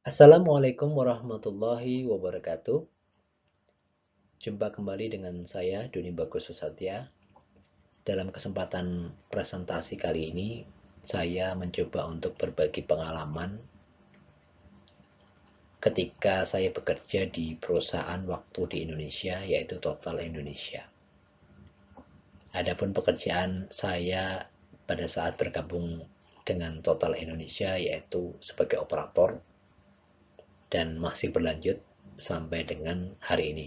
Assalamualaikum warahmatullahi wabarakatuh. Jumpa kembali dengan saya, Doni Bagus Susatya. Dalam kesempatan presentasi kali ini, saya mencoba untuk berbagi pengalaman ketika saya bekerja di perusahaan waktu di Indonesia, yaitu Total Indonesia. Adapun pekerjaan saya pada saat bergabung dengan Total Indonesia, yaitu sebagai operator, dan masih berlanjut sampai dengan hari ini.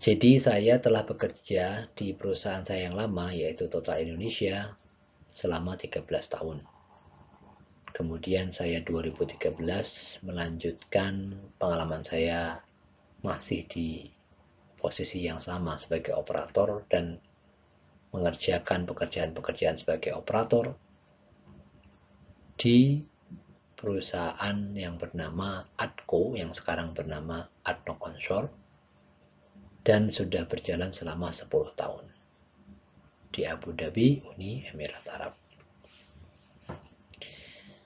Jadi saya telah bekerja di perusahaan saya yang lama, yaitu Total Indonesia, selama 13 tahun. Kemudian saya 2013 melanjutkan pengalaman saya masih di posisi yang sama sebagai operator dan mengerjakan pekerjaan-pekerjaan sebagai operator di perusahaan yang bernama ADCO, yang sekarang bernama ADNOC Onshore, dan sudah berjalan selama 10 tahun di Abu Dhabi, Uni Emirat Arab.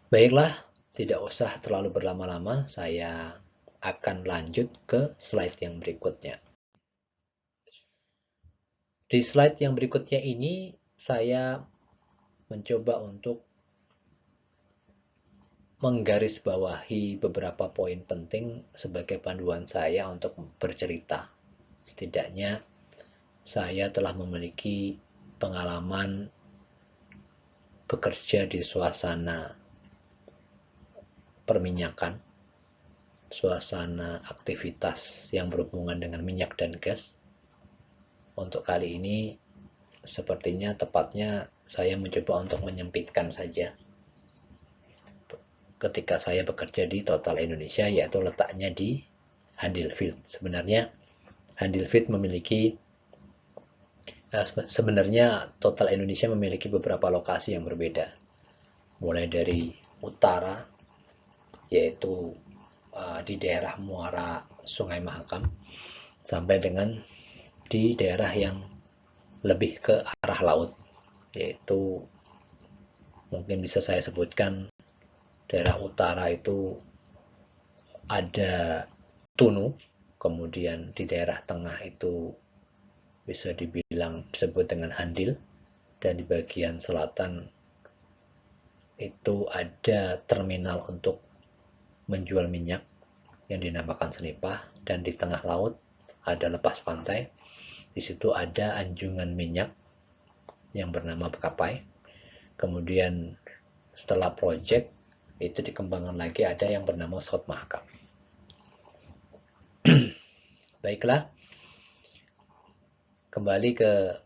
Baiklah, tidak usah terlalu berlama-lama, saya akan lanjut ke slide yang berikutnya. Di slide yang berikutnya ini, saya mencoba untuk menggarisbawahi beberapa poin penting sebagai panduan saya untuk bercerita. Setidaknya, saya telah memiliki pengalaman bekerja di suasana perminyakan, suasana aktivitas yang berhubungan dengan minyak dan gas. Untuk kali ini, sepertinya tepatnya saya mencoba untuk menyempitkan saja ketika saya bekerja di Total Indonesia, yaitu letaknya di Handilfield. Sebenarnya Total Indonesia memiliki beberapa lokasi yang berbeda, mulai dari utara, yaitu di daerah muara Sungai Mahakam, sampai dengan di daerah yang lebih ke arah laut, yaitu mungkin bisa saya sebutkan daerah utara itu ada Tunu, kemudian di daerah tengah itu bisa dibilang disebut dengan Handil, dan di bagian selatan itu ada terminal untuk menjual minyak yang dinamakan Senipah, dan di tengah laut ada lepas pantai. Di situ ada anjungan minyak yang bernama Bekapai. Kemudian setelah project itu dikembangkan lagi, ada yang bernama South Mahakam. Baiklah, kembali ke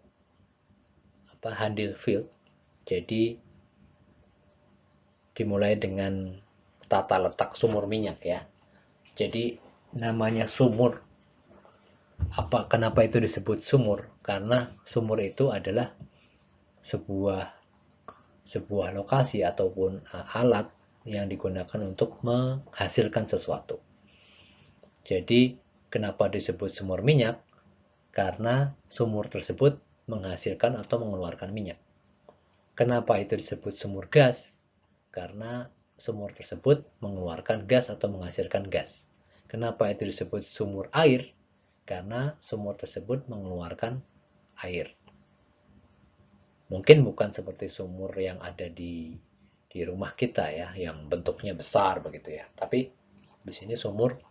Handilfield. Jadi dimulai dengan tata letak sumur minyak ya. Jadi namanya sumur, kenapa itu disebut sumur? Karena sumur itu adalah sebuah lokasi ataupun alat yang digunakan untuk menghasilkan sesuatu. Jadi kenapa disebut sumur minyak? Karena sumur tersebut menghasilkan atau mengeluarkan minyak. Kenapa itu disebut sumur gas? Karena sumur tersebut mengeluarkan gas atau menghasilkan gas. Kenapa itu disebut sumur air? Karena sumur tersebut mengeluarkan air. Mungkin bukan seperti sumur yang ada di rumah kita ya, yang bentuknya besar begitu ya. Tapi di sini sumur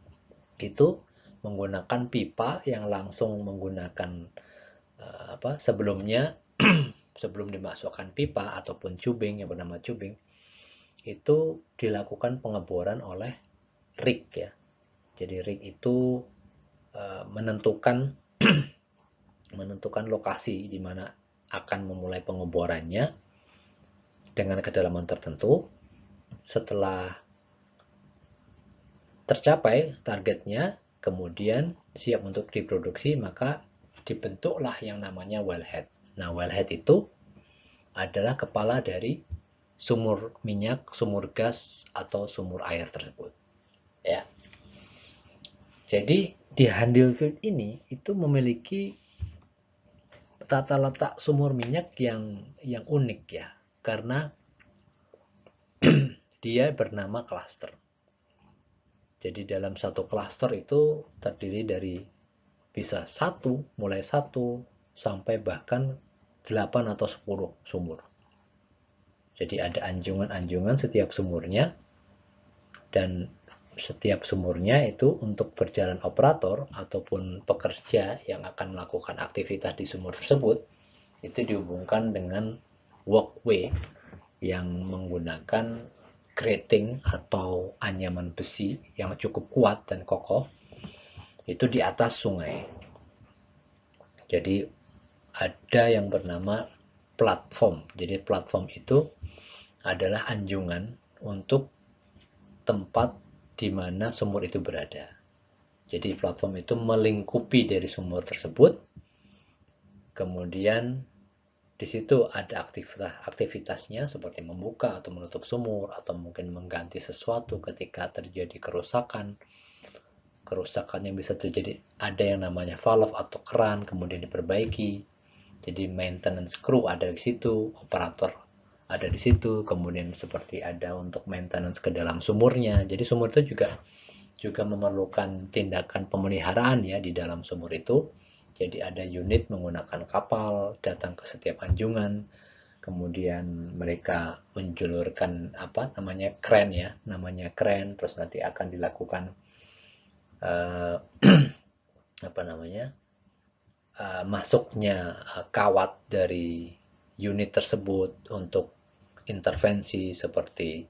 itu menggunakan pipa yang langsung menggunakan sebelumnya sebelum dimasukkan pipa ataupun cubing yang bernama cubing, itu dilakukan pengeboran oleh rig ya. Jadi rig itu menentukan lokasi di mana akan memulai pengeborannya dengan kedalaman tertentu. Setelah tercapai targetnya, kemudian siap untuk diproduksi, maka dibentuklah yang namanya wellhead. Nah, wellhead itu adalah kepala dari sumur minyak, sumur gas, atau sumur air tersebut. Ya. Jadi di Handilfield ini itu memiliki tata letak sumur minyak yang unik ya, karena dia bernama klaster. Jadi dalam satu klaster itu terdiri dari bisa mulai satu sampai bahkan 8 atau 10 sumur. Jadi ada anjungan-anjungan setiap sumurnya, dan setiap sumurnya itu untuk berjalan operator ataupun pekerja yang akan melakukan aktivitas di sumur tersebut itu dihubungkan dengan walkway yang menggunakan grating atau anyaman besi yang cukup kuat dan kokoh itu di atas sungai. Jadi ada yang bernama platform. Jadi platform itu adalah anjungan untuk tempat di mana sumur itu berada. Jadi platform itu melingkupi dari sumur tersebut. Kemudian di situ ada aktivitasnya seperti membuka atau menutup sumur atau mungkin mengganti sesuatu ketika terjadi kerusakan. Kerusakan yang bisa terjadi, ada yang namanya valve atau keran kemudian diperbaiki. Jadi maintenance crew ada di situ, operator ada di situ, kemudian seperti ada untuk maintenance ke dalam sumurnya. Jadi sumur itu juga memerlukan tindakan pemeliharaan ya di dalam sumur itu. Jadi ada unit menggunakan kapal datang ke setiap anjungan, kemudian mereka menjulurkan namanya kren, terus nanti akan dilakukan uh, masuknya kawat dari unit tersebut untuk intervensi seperti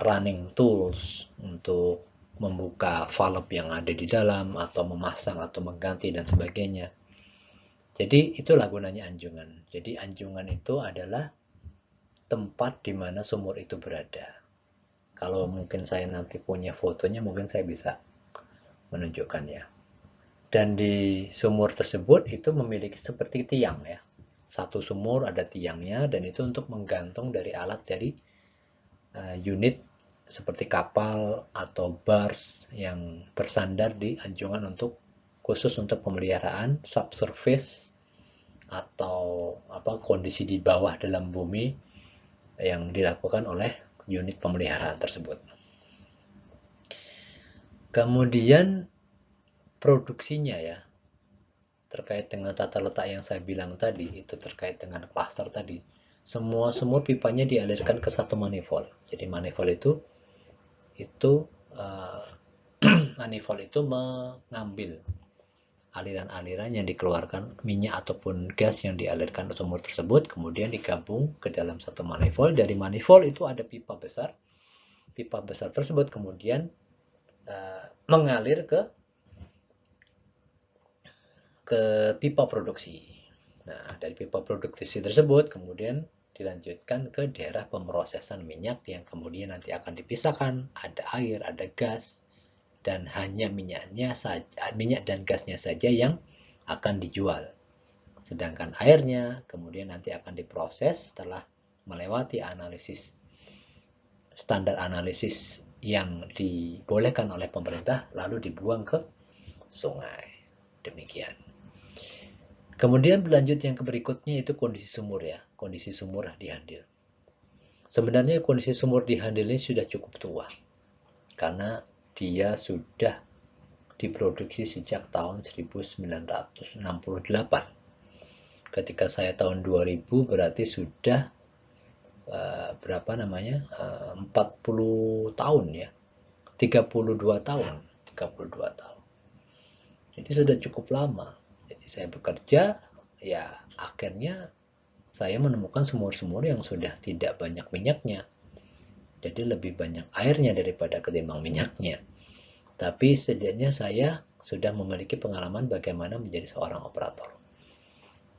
running tools untuk membuka valve yang ada di dalam atau memasang atau mengganti dan sebagainya. Jadi itulah gunanya anjungan. Jadi anjungan itu adalah tempat di mana sumur itu berada. Kalau mungkin saya nanti punya fotonya, mungkin saya bisa menunjukkannya. Dan di sumur tersebut itu memiliki seperti tiang ya. Satu sumur ada tiangnya, dan itu untuk menggantung dari alat dari unit seperti kapal atau bars yang bersandar di anjungan khusus untuk pemeliharaan subsurface atau kondisi di bawah dalam bumi yang dilakukan oleh unit pemeliharaan tersebut. Kemudian produksinya ya, terkait dengan tata letak yang saya bilang tadi, itu terkait dengan klaster tadi. Semua pipanya dialirkan ke satu manifold. Jadi manifold itu uh, manifold itu mengambil aliran-aliran yang dikeluarkan minyak ataupun gas yang dialirkan ke sumur tersebut, kemudian digabung ke dalam satu manifold. Dari manifold itu ada pipa besar. Pipa besar tersebut kemudian mengalir ke pipa produksi. Nah, dari pipa produksi tersebut kemudian dilanjutkan ke daerah pemrosesan minyak yang kemudian nanti akan dipisahkan, ada air, ada gas, dan hanya minyak dan gasnya saja yang akan dijual. Sedangkan airnya kemudian nanti akan diproses setelah melewati standar analisis yang dibolehkan oleh pemerintah, lalu dibuang ke sungai. Demikian. Kemudian berlanjut yang berikutnya itu kondisi sumur ya. Kondisi sumur di Handil. Sebenarnya kondisi sumur di Handil ini sudah cukup tua. Karena dia sudah diproduksi sejak tahun 1968. Ketika saya tahun 2000 berarti sudah 40 tahun ya. 32 tahun. 32 tahun. Jadi sudah cukup lama. Jadi saya bekerja, ya akhirnya saya menemukan sumur-sumur yang sudah tidak banyak minyaknya. Jadi lebih banyak airnya daripada ketimbang minyaknya. Tapi setidaknya saya sudah memiliki pengalaman bagaimana menjadi seorang operator.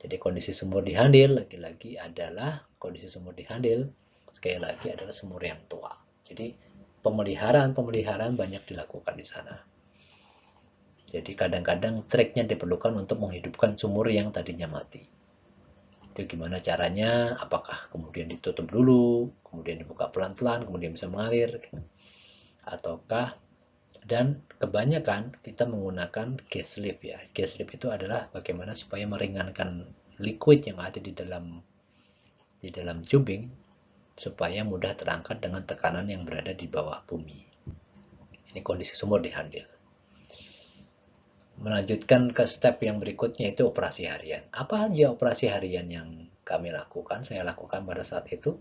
Jadi kondisi sumur di Handil lagi-lagi adalah kondisi sumur di Handil sekali lagi adalah sumur yang tua. Jadi pemeliharaan banyak dilakukan di sana. Jadi kadang-kadang triknya diperlukan untuk menghidupkan sumur yang tadinya mati. Itu gimana caranya? Apakah kemudian ditutup dulu, kemudian dibuka pelan-pelan, kemudian bisa mengalir, ataukah? Dan kebanyakan kita menggunakan gas lift ya. Gas lift itu adalah bagaimana supaya meringankan liquid yang ada di dalam tubing supaya mudah terangkat dengan tekanan yang berada di bawah bumi. Ini kondisi sumur di Handil. Melanjutkan ke step yang berikutnya itu operasi harian. Apa aja operasi harian yang kami lakukan, saya lakukan pada saat itu?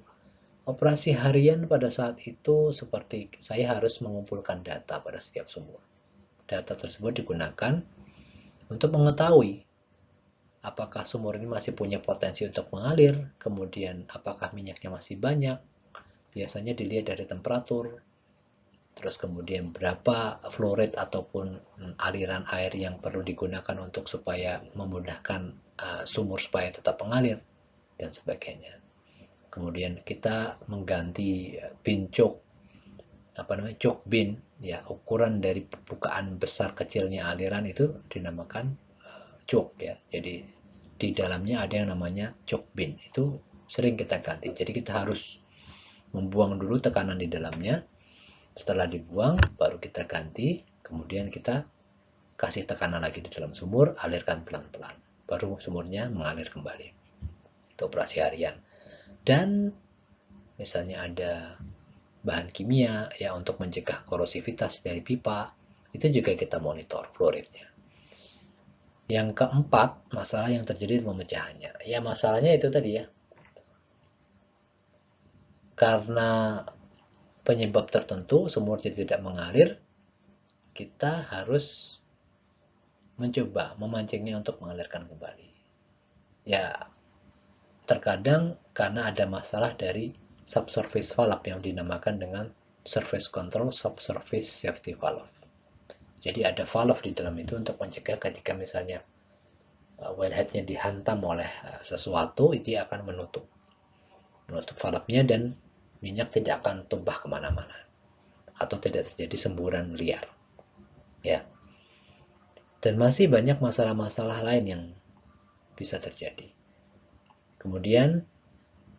Operasi harian pada saat itu seperti saya harus mengumpulkan data pada setiap sumur. Data tersebut digunakan untuk mengetahui apakah sumur ini masih punya potensi untuk mengalir, kemudian apakah minyaknya masih banyak, biasanya dilihat dari temperatur, terus kemudian berapa flow rate ataupun aliran air yang perlu digunakan untuk supaya memudahkan sumur supaya tetap mengalir, dan sebagainya. Kemudian kita mengganti bin cok, cok bin, ya ukuran dari bukaan besar kecilnya aliran itu dinamakan cok ya. Jadi di dalamnya ada yang namanya cok bin, itu sering kita ganti. Jadi kita harus membuang dulu tekanan di dalamnya, setelah dibuang baru kita ganti, kemudian kita kasih tekanan lagi di dalam sumur, alirkan pelan-pelan, baru sumurnya mengalir kembali. Itu operasi harian. Dan misalnya ada bahan kimia ya untuk mencegah korosivitas dari pipa, itu juga kita monitor flow rate-nya. Yang keempat, masalah yang terjadi di pemecahannya. Ya masalahnya itu tadi ya, karena penyebab tertentu sumur jadi tidak mengalir, kita harus mencoba memancingnya untuk mengalirkan kembali. Ya, terkadang karena ada masalah dari subsurface valve yang dinamakan dengan surface control subsurface safety valve. Jadi ada valve di dalam itu untuk mencegah ketika misalnya wellheadnya dihantam oleh sesuatu, itu akan menutup valve-nya dan minyak tidak akan tumpah kemana-mana atau tidak terjadi semburan liar. Ya, dan masih banyak masalah-masalah lain yang bisa terjadi. Kemudian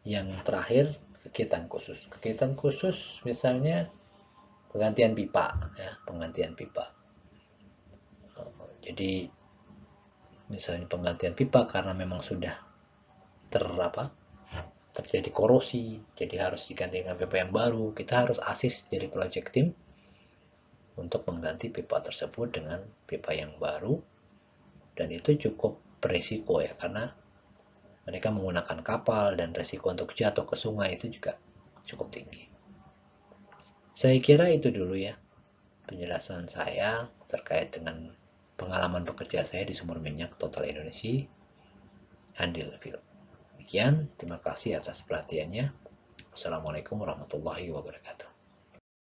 yang terakhir, kegiatan khusus. Kegiatan khusus misalnya penggantian pipa, ya, penggantian pipa. Jadi misalnya penggantian pipa karena memang sudah terjadi korosi, jadi harus diganti dengan pipa yang baru. Kita harus assist dari project team untuk mengganti pipa tersebut dengan pipa yang baru, dan itu cukup berisiko ya, karena mereka menggunakan kapal dan resiko untuk jatuh ke sungai itu juga cukup tinggi. Saya kira itu dulu ya penjelasan saya terkait dengan pengalaman bekerja saya di sumur minyak Total Indonesia Handil Field. Demikian, terima kasih atas perhatiannya. Assalamualaikum warahmatullahi wabarakatuh.